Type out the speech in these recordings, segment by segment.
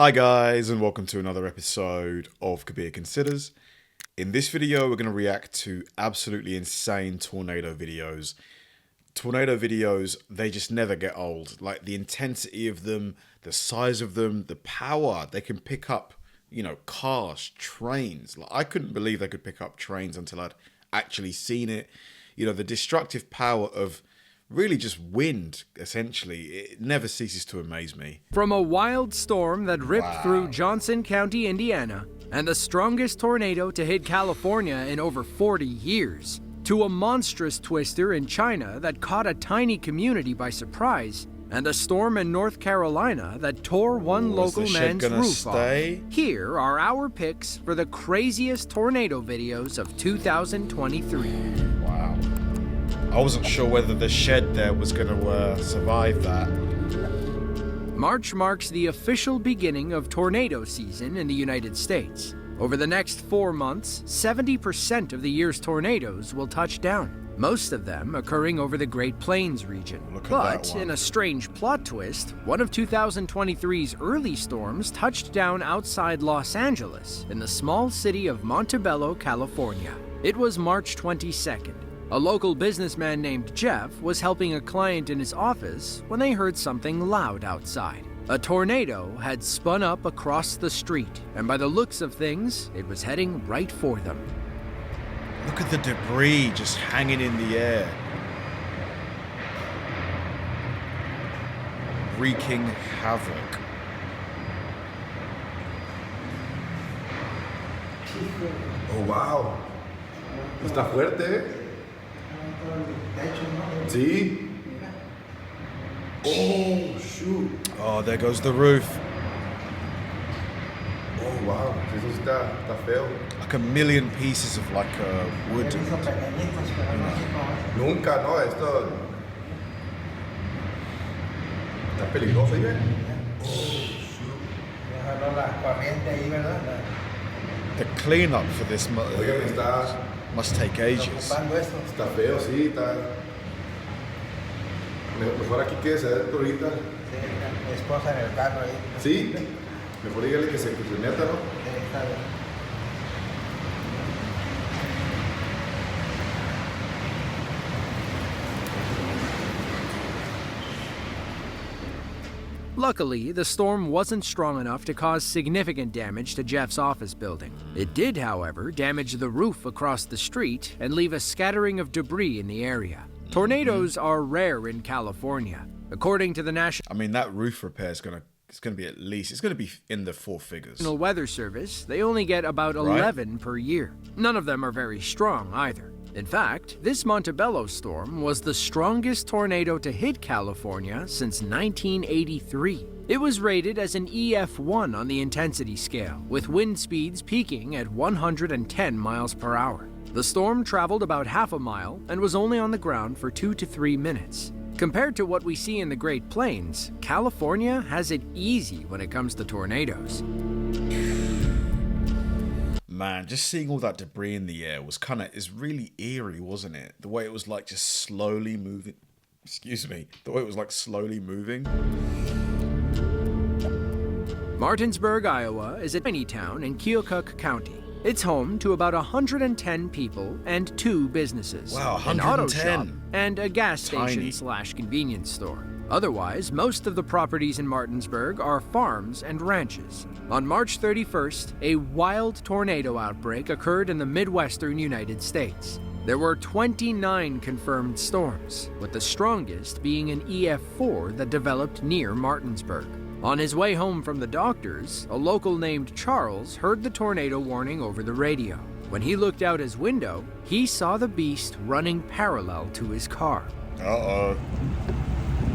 Hi guys, and welcome to another episode of Kabir Considers. In this video, we're going to react to absolutely insane tornado videos. Tornado videos, they just never get old. Like the intensity of them, the size of them, the power. They can pick up, cars, trains. Like, I couldn't believe they could pick up trains until I'd actually seen it. The destructive power of really just wind, essentially. It never ceases to amaze me. From a wild storm that ripped through Johnson County, Indiana, and the strongest tornado to hit California in over 40 years, to a monstrous twister in China that caught a tiny community by surprise, and a storm in North Carolina that tore one local man's roof off. Here are our picks for the craziest tornado videos of 2023. Wow. I wasn't sure whether the shed there was going to survive that. March marks the official beginning of tornado season in the United States. Over the next 4 months, 70% of the year's tornadoes will touch down, most of them occurring over the Great Plains region. But in a strange plot twist, one of 2023's early storms touched down outside Los Angeles in the small city of Montebello, California. It was March 22nd. A local businessman named Jeff was helping a client in his office when they heard something loud outside. A tornado had spun up across the street, and by the looks of things, it was heading right for them. Look at the debris just hanging in the air. Wreaking havoc. Oh, wow. Está fuerte, ¿eh? Sí. Oh, shoot. Oh, there goes the roof. Oh, wow. Eso está feo. Like a million pieces of wood. Nunca, no, esto está peligroso, ¿eh? Oh, shoot. The cleanup for this Oigan, must take ages. Está feo, sí, está. Mejor aquí quédese adentro ahorita. Sí, mi esposa en el carro ahí. Sí, mejor dígale que se meta, ¿no? Sí, está bien. Luckily, the storm wasn't strong enough to cause significant damage to Jeff's office building. It did, however, damage the roof across the street and leave a scattering of debris in the area. Tornadoes are rare in California. According to the that roof repair is going to be it's going to be in the four figures. National Weather Service, they only get about 11 per year. None of them are very strong either. In fact, this Montebello storm was the strongest tornado to hit California since 1983. It was rated as an EF1 on the intensity scale, with wind speeds peaking at 110 miles per hour. The storm traveled about half a mile and was only on the ground for 2 to 3 minutes. Compared to what we see in the Great Plains, California has it easy when it comes to tornadoes. Man, just seeing all that debris in the air is really eerie, wasn't it? The way it was just slowly moving. Excuse me. The way it was slowly moving. Martinsburg, Iowa is a tiny town in Keokuk County. It's home to about 110 people and 2 businesses. Wow, 110. An auto shop and a gas station/convenience store. Otherwise, most of the properties in Martinsburg are farms and ranches. On March 31st, a wild tornado outbreak occurred in the Midwestern United States. There were 29 confirmed storms, with the strongest being an EF4 that developed near Martinsburg. On his way home from the doctors, a local named Charles heard the tornado warning over the radio. When he looked out his window, he saw the beast running parallel to his car. Uh-oh.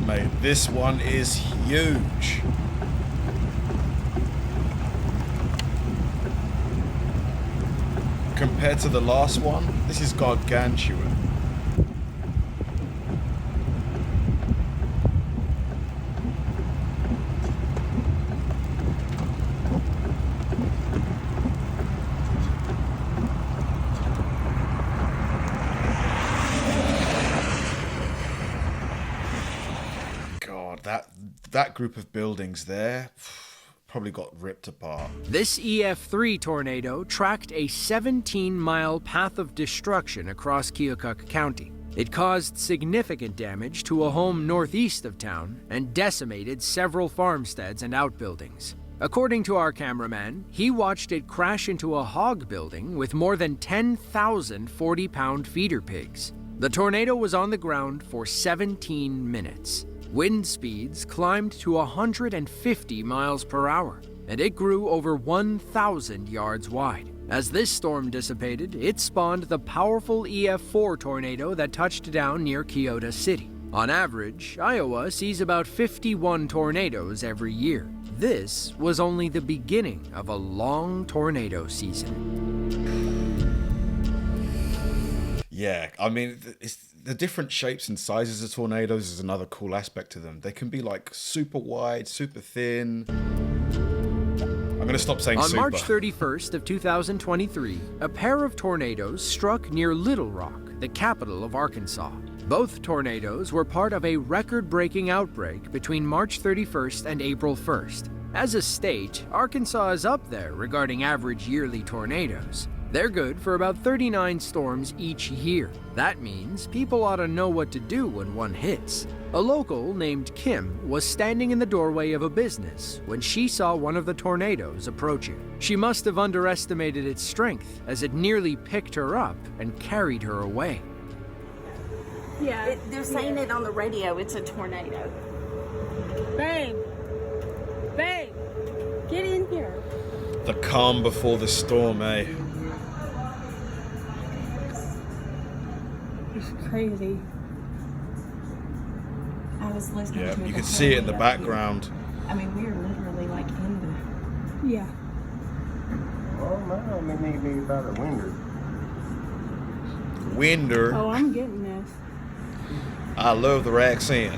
Mate, this one is huge. Compared to the last one, this is gargantuan. that group of buildings there, probably got ripped apart. This EF3 tornado tracked a 17-mile path of destruction across Keokuk County. It caused significant damage to a home northeast of town and decimated several farmsteads and outbuildings. According to our cameraman, he watched it crash into a hog building with more than 10,000 40-pound feeder pigs. The tornado was on the ground for 17 minutes. Wind speeds climbed to 150 miles per hour, and it grew over 1,000 yards wide. As this storm dissipated, it spawned the powerful EF4 tornado that touched down near Kyoto City. On average, Iowa sees about 51 tornadoes every year. This was only the beginning of a long tornado season. Yeah, I mean, it's the different shapes and sizes of tornadoes is another cool aspect to them. They can be like super wide, super thin. I'm going to stop saying On super. March 31st of 2023, a pair of tornadoes struck near Little Rock, the capital of Arkansas. Both tornadoes were part of a record-breaking outbreak between March 31st and April 1st. As a state, Arkansas is up there regarding average yearly tornadoes. They're good for about 39 storms each year. That means people ought to know what to do when one hits. A local named Kim was standing in the doorway of a business when she saw one of the tornadoes approaching. She must have underestimated its strength as it nearly picked her up and carried her away. Yeah. They're saying it on the radio. It's a tornado. Babe. Babe. Get in here. The calm before the storm, eh? It's crazy. I was listening to it. Yeah, you the can whole see it in the way up background. here. I mean, we are literally like in the... Yeah. Oh, no, they may be about a winder. Winder. Oh, I'm getting this. I love their accent.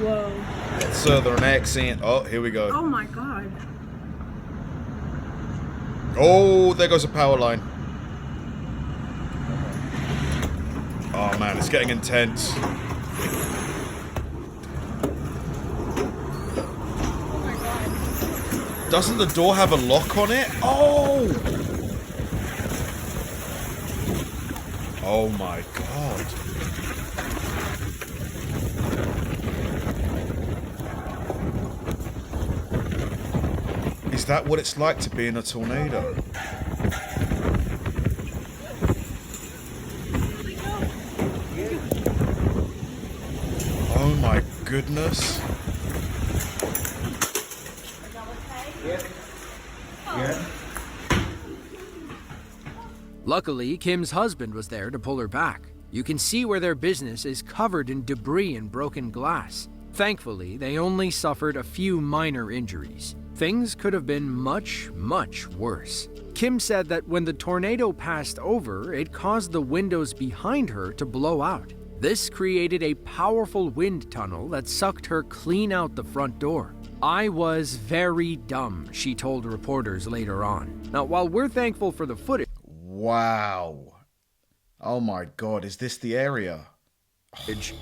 Whoa. That southern accent. Oh, here we go. Oh my God. Oh, there goes a power line. Oh man, it's getting intense. Doesn't the door have a lock on it? Oh! Oh my God. Is that what it's like to be in a tornado? Oh my goodness. Yeah. Luckily, Kim's husband was there to pull her back. You can see where their business is covered in debris and broken glass. Thankfully, they only suffered a few minor injuries. Things could have been much, much worse. Kim said that when the tornado passed over, it caused the windows behind her to blow out. This created a powerful wind tunnel that sucked her clean out the front door. I was very dumb, she told reporters later on. Now, while we're thankful for the footage, Wow. Oh my God, is this the area?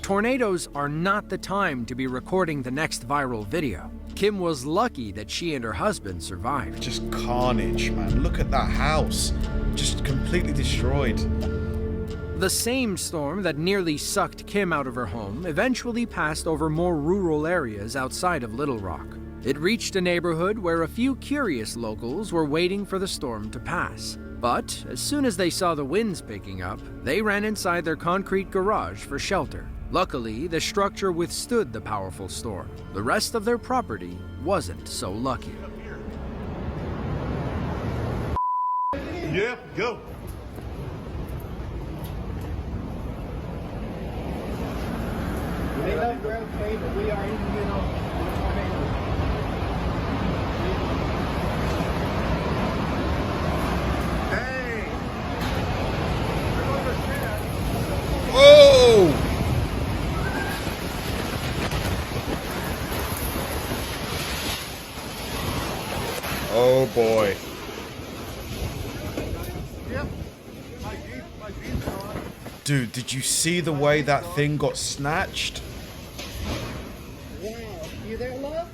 tornadoes are not the time to be recording the next viral video. Kim was lucky that she and her husband survived. Just carnage, man. Look at that house. Just completely destroyed. The same storm that nearly sucked Kim out of her home eventually passed over more rural areas outside of Little Rock. It reached a neighborhood where a few curious locals were waiting for the storm to pass. But as soon as they saw the winds picking up, they ran inside their concrete garage for shelter. Luckily, the structure withstood the powerful storm. The rest of their property wasn't so lucky. Yeah, go. They know we're okay, but we are even in on tornado. Hey! Oh! Oh boy. Yep. My Jeep's on. Dude, did you see the way that thing got snatched? Wow. You there, love?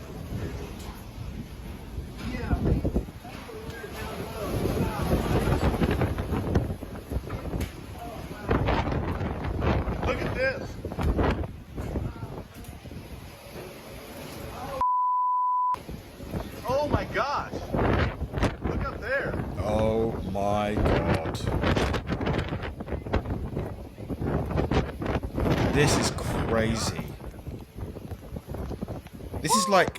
Oh my gosh! Look up there. Oh my god. This is crazy. This is like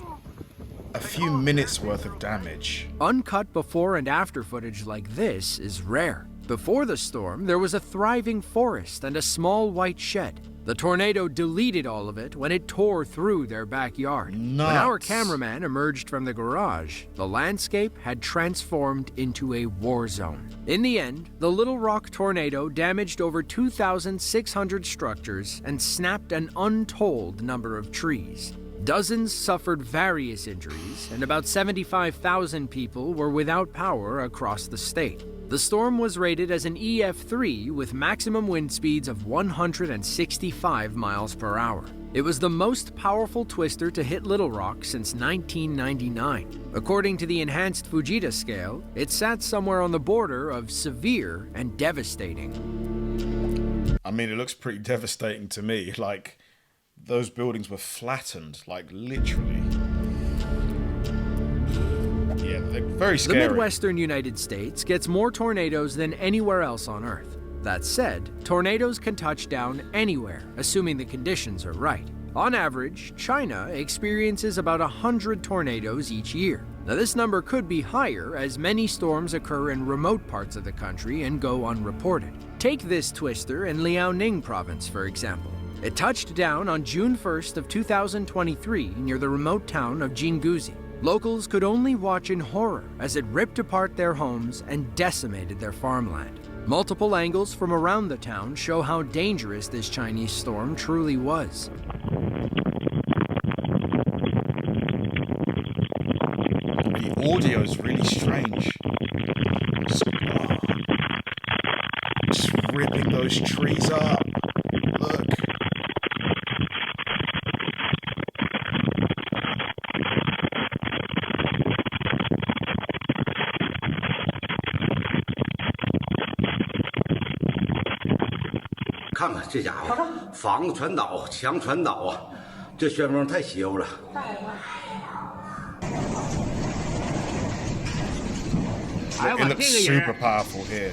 a few minutes worth of damage. Uncut before and after footage like this is rare. Before the storm, there was a thriving forest and a small white shed. The tornado deleted all of it when it tore through their backyard. Nuts. When our cameraman emerged from the garage, the landscape had transformed into a war zone. In the end, the Little Rock tornado damaged over 2,600 structures and snapped an untold number of trees. Dozens suffered various injuries, and about 75,000 people were without power across the state. The storm was rated as an EF3 with maximum wind speeds of 165 miles per hour. It was the most powerful twister to hit Little Rock since 1999. According to the enhanced Fujita scale, it sat somewhere on the border of severe and devastating. I mean, it looks pretty devastating to me. Like, those buildings were flattened, like literally. Yeah, they're very scary. The Midwestern United States gets more tornadoes than anywhere else on Earth. That said, tornadoes can touch down anywhere, assuming the conditions are right. On average, China experiences about 100 tornadoes each year. Now, this number could be higher as many storms occur in remote parts of the country and go unreported. Take this twister in Liaoning province, for example. It touched down on June 1st of 2023 near the remote town of Jinguzi. Locals could only watch in horror as it ripped apart their homes and decimated their farmland. Multiple angles from around the town show how dangerous this Chinese storm truly was. The audio is really strange. Just ripping those trees up. Look.看看这家伙，房子全倒，墙全倒啊！这旋风太邪乎了。It looks super powerful here.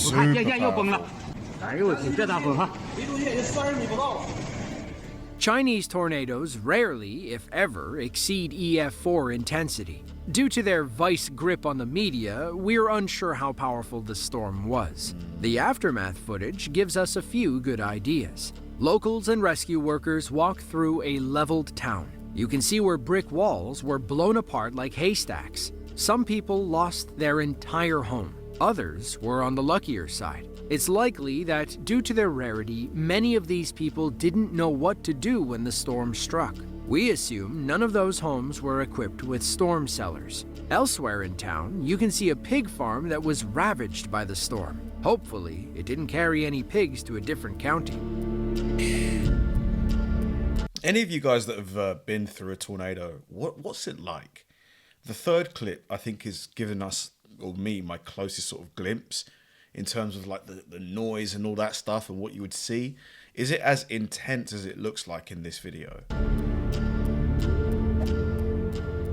我看电线又 Super 崩了 powerful.，哎呦我天，这大风哈！ Chinese tornadoes rarely, if ever, exceed EF4 intensity. Due to their vice grip on the media, we're unsure how powerful the storm was. The aftermath footage gives us a few good ideas. Locals and rescue workers walk through a leveled town. You can see where brick walls were blown apart like haystacks. Some people lost their entire home. Others were on the luckier side. It's likely that, due to their rarity, many of these people didn't know what to do when the storm struck. We assume none of those homes were equipped with storm cellars. Elsewhere in town, you can see a pig farm that was ravaged by the storm. Hopefully, it didn't carry any pigs to a different county. Any of you guys that have been through a tornado, what's it like? The third clip, I think, is giving us, or me, my closest sort of glimpse in terms of like the noise and all that stuff and what you would see. Is it as intense as it looks like in this video?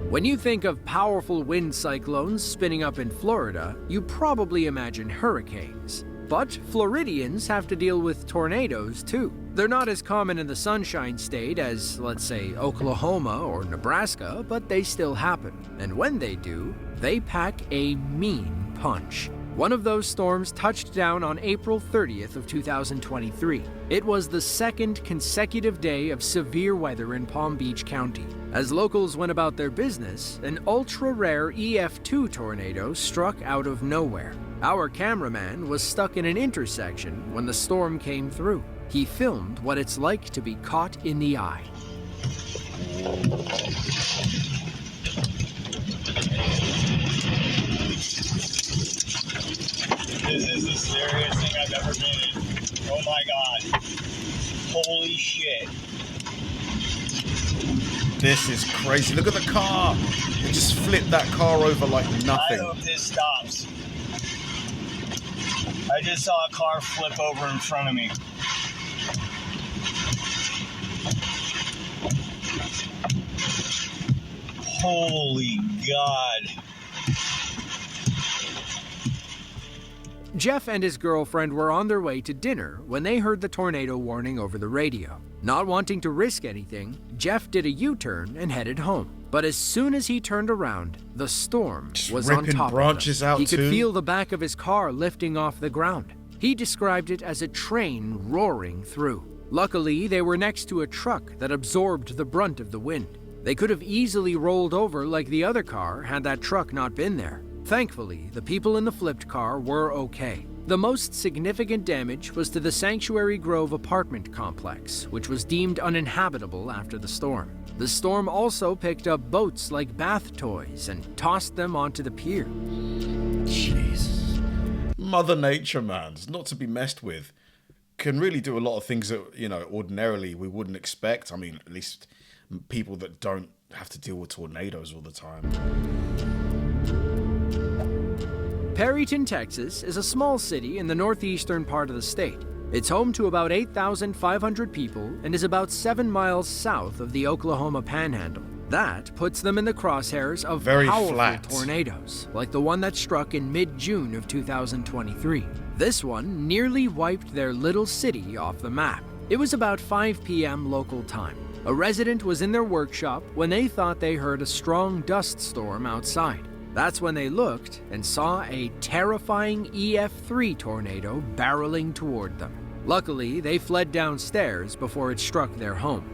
When you think of powerful wind cyclones spinning up in Florida, you probably imagine hurricanes. But Floridians have to deal with tornadoes too. They're not as common in the Sunshine State as, let's say, Oklahoma or Nebraska, but they still happen. And when they do, they pack a mean punch. One of those storms touched down on April 30th of 2023. It was the second consecutive day of severe weather in Palm Beach County. As locals went about their business, an ultra-rare EF2 tornado struck out of nowhere. Our cameraman was stuck in an intersection when the storm came through. He filmed what it's like to be caught in the eye. This is the scariest thing I've ever been in. Oh my god. Holy shit. This is crazy. Look at the car. It just flipped that car over like I nothing. hope this stops. I just saw a car flip over in front of me. Holy God. Jeff and his girlfriend were on their way to dinner when they heard the tornado warning over the radio. Not wanting to risk anything, Jeff did a U-turn and headed home. But as soon as he turned around, the storm was on top branches of him. out He could too. feel the back of his car lifting off the ground. He described it as a train roaring through. Luckily, they were next to a truck that absorbed the brunt of the wind. They could have easily rolled over like the other car had that truck not been there. Thankfully, the people in the flipped car were okay. The most significant damage was to the Sanctuary Grove apartment complex, which was deemed uninhabitable after the storm. The storm also picked up boats like bath toys and tossed them onto the pier. Jesus. Mother Nature, man, it's not to be messed with. Can really do a lot of things that, ordinarily we wouldn't expect. I mean, at least people that don't have to deal with tornadoes all the time. Perryton, Texas is a small city in the northeastern part of the state. It's home to about 8,500 people and is about 7 miles south of the Oklahoma Panhandle. That puts them in the crosshairs of Very powerful flat tornadoes, like the one that struck in mid-June of 2023. This one nearly wiped their little city off the map. It was about 5 p.m. local time. A resident was in their workshop when they thought they heard a strong dust storm outside. That's when they looked and saw a terrifying EF3 tornado barreling toward them. Luckily, they fled downstairs before it struck their home.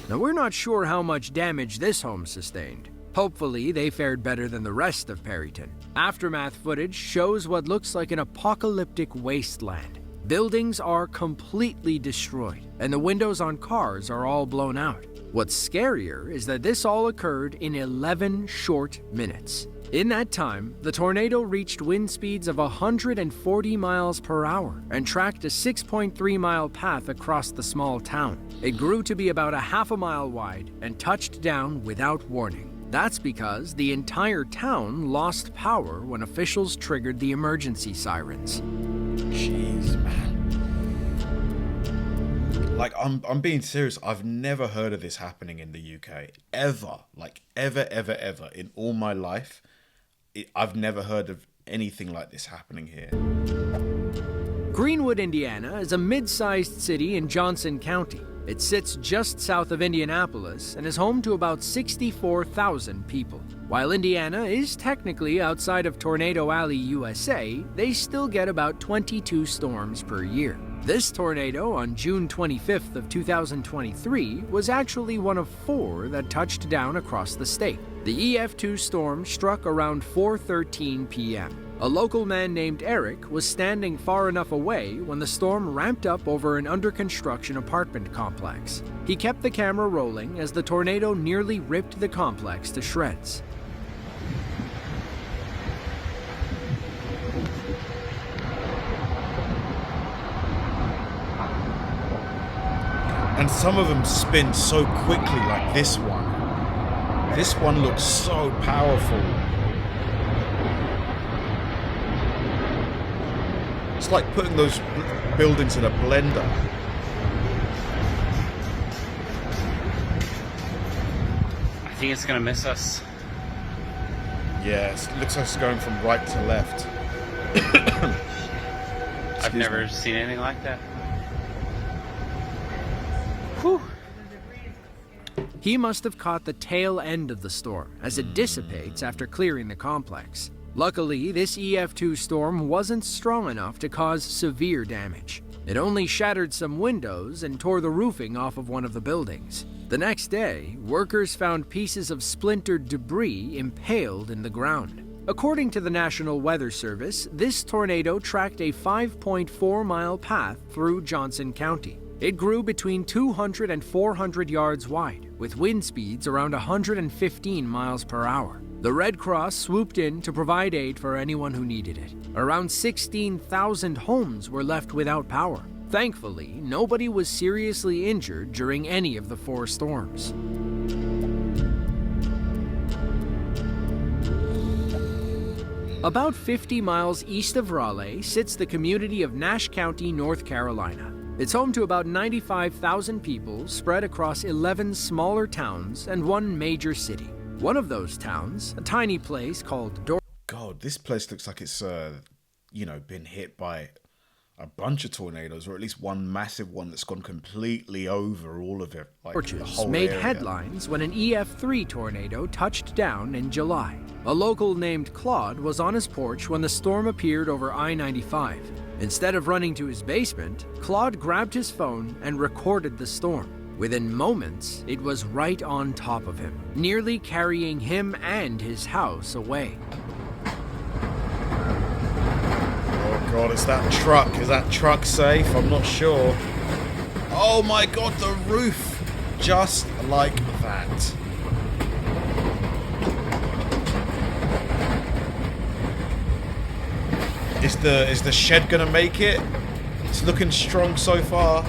Now, we're not sure how much damage this home sustained. Hopefully, they fared better than the rest of Perryton. Aftermath footage shows what looks like an apocalyptic wasteland. Buildings are completely destroyed, and the windows on cars are all blown out. What's scarier is that this all occurred in 11 short minutes. In that time, the tornado reached wind speeds of 140 miles per hour and tracked a 6.3-mile path across the small town. It grew to be about a half a mile wide and touched down without warning. That's because the entire town lost power when officials triggered the emergency sirens. Jeez, man. Like, I'm being serious. I've never heard of this happening in the UK. Ever. Like, ever, in all my life. I've never heard of anything like this happening here. Greenwood, Indiana is a mid-sized city in Johnson County. It sits just south of Indianapolis and is home to about 64,000 people. While Indiana is technically outside of Tornado Alley, USA, they still get about 22 storms per year. This tornado on June 25th of 2023 was actually one of 4 that touched down across the state. The EF2 storm struck around 4:13 p.m. A local man named Eric was standing far enough away when the storm ramped up over an under-construction apartment complex. He kept the camera rolling as the tornado nearly ripped the complex to shreds. And some of them spin so quickly, like this one. This one looks so powerful. It's like putting those buildings in a blender. I think it's gonna miss us. Yes, it looks like it's going from right to left. I've never seen anything like that. Whew. He must have caught the tail end of the storm as it dissipates after clearing the complex. Luckily, this EF2 storm wasn't strong enough to cause severe damage. It only shattered some windows and tore the roofing off of one of the buildings. The next day, workers found pieces of splintered debris impaled in the ground. According to the National Weather Service, this tornado tracked a 5.4-mile path through Johnson County. It grew between 200 and 400 yards wide, with wind speeds around 115 miles per hour. The Red Cross swooped in to provide aid for anyone who needed it. Around 16,000 homes were left without power. Thankfully, nobody was seriously injured during any of the 4 storms. About 50 miles east of Raleigh sits the community of Nash County, North Carolina. It's home to about 95,000 people spread across 11 smaller towns and 1 major city. One of those towns, a tiny place called God, this place looks like it's, been hit by a bunch of tornadoes, or at least one massive one that's gone completely over all of it. Like the whole made area. headlines when an EF3 tornado touched down in July. A local named Claude was on his porch when the storm appeared over I-95. Instead of running to his basement, Claude grabbed his phone and recorded the storm. Within moments, it was right on top of him, nearly carrying him and his house away. Oh God, is that truck? Is that truck safe? I'm not sure. Oh my God, the roof! Just like that. Is the shed gonna make it? It's looking strong so far.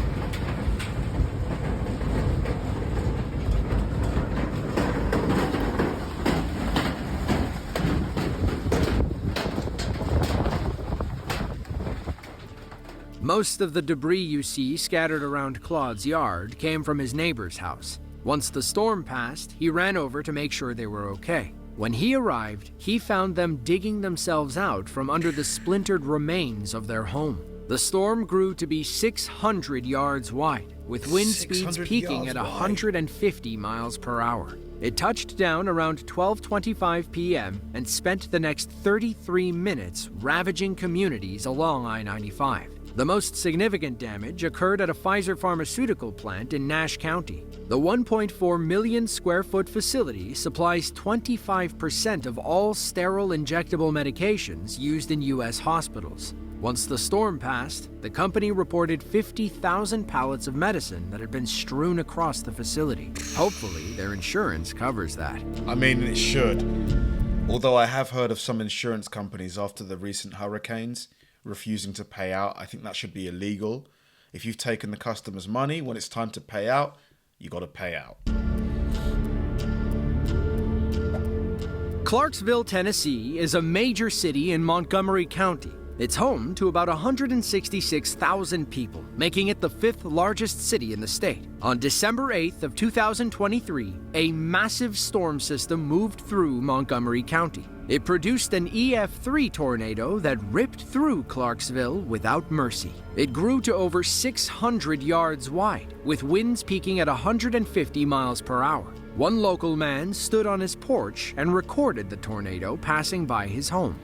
Most of the debris you see scattered around Claude's yard came from his neighbor's house. Once the storm passed, he ran over to make sure they were okay. When he arrived, he found them digging themselves out from under the splintered remains of their home. The storm grew to be 600 yards wide, with wind speeds peaking at 150 miles per hour. It touched down around 12:25 p.m. and spent the next 33 minutes ravaging communities along I-95. The most significant damage occurred at a Pfizer pharmaceutical plant in Nash County. The 1.4 million square foot facility supplies 25% of all sterile injectable medications used in U.S. hospitals. Once the storm passed, the company reported 50,000 pallets of medicine that had been strewn across the facility. Hopefully, their insurance covers that. I mean, it should. Although I have heard of some insurance companies after the recent hurricanes refusing to pay out. I think that should be illegal. If you've taken the customer's money, when it's time to pay out, you got to pay out. Clarksville, Tennessee is a major city in Montgomery County. It's home to about 166,000 people, making it the 5th largest city in the state. On December 8th of 2023, a massive storm system moved through Montgomery County. It produced an EF3 tornado that ripped through Clarksville without mercy. It grew to over 600 yards wide, with winds peaking at 150 miles per hour. One local man stood on his porch and recorded the tornado passing by his home.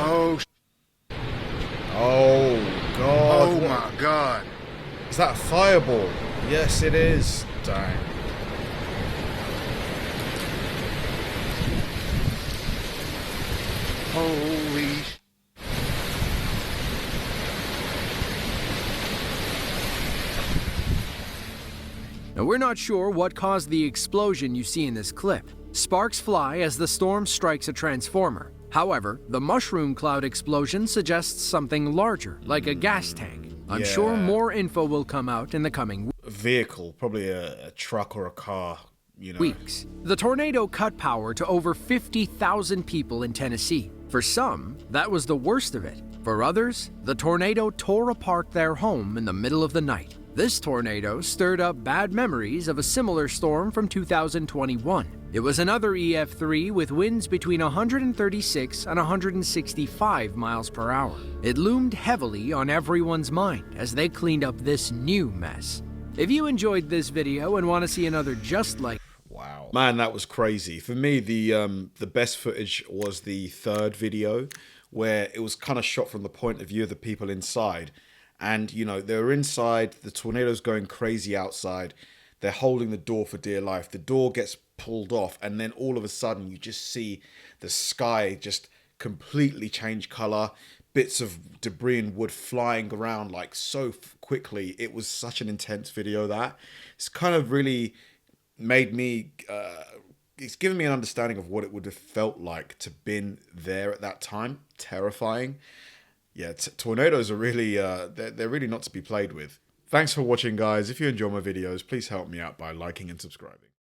Oh, God. Oh, my God. Is that a fireball? Yes, it is. Dang. Holy. Now, we're not sure what caused the explosion you see in this clip. Sparks fly as the storm strikes a transformer. However, the mushroom cloud explosion suggests something larger, like a gas tank. I'm sure more info will come out in the coming vehicle, probably a truck or a car, weeks. The tornado cut power to over 50,000 people in Tennessee. For some, that was the worst of it. For others, the tornado tore apart their home in the middle of the night. This tornado stirred up bad memories of a similar storm from 2021. It was another EF3 with winds between 136 and 165 miles per hour. It loomed heavily on everyone's mind as they cleaned up this new mess. If you enjoyed this video and want to see another just like wow, man, that was crazy. For me, the best footage was the third video, where it was kind of shot from the point of view of the people inside. And, they were inside, the tornado's going crazy outside. They're holding the door for dear life. The door gets pulled off, and then all of a sudden you just see the sky just completely change color. Bits of debris and wood flying around like so quickly. It was such an intense video that it's kind of really made me it's given me an understanding of what it would have felt like to been there at that time. Terrifying. Yeah, tornadoes are really they're really not to be played with. Thanks for watching, guys. If you enjoy my videos, please help me out by liking and subscribing.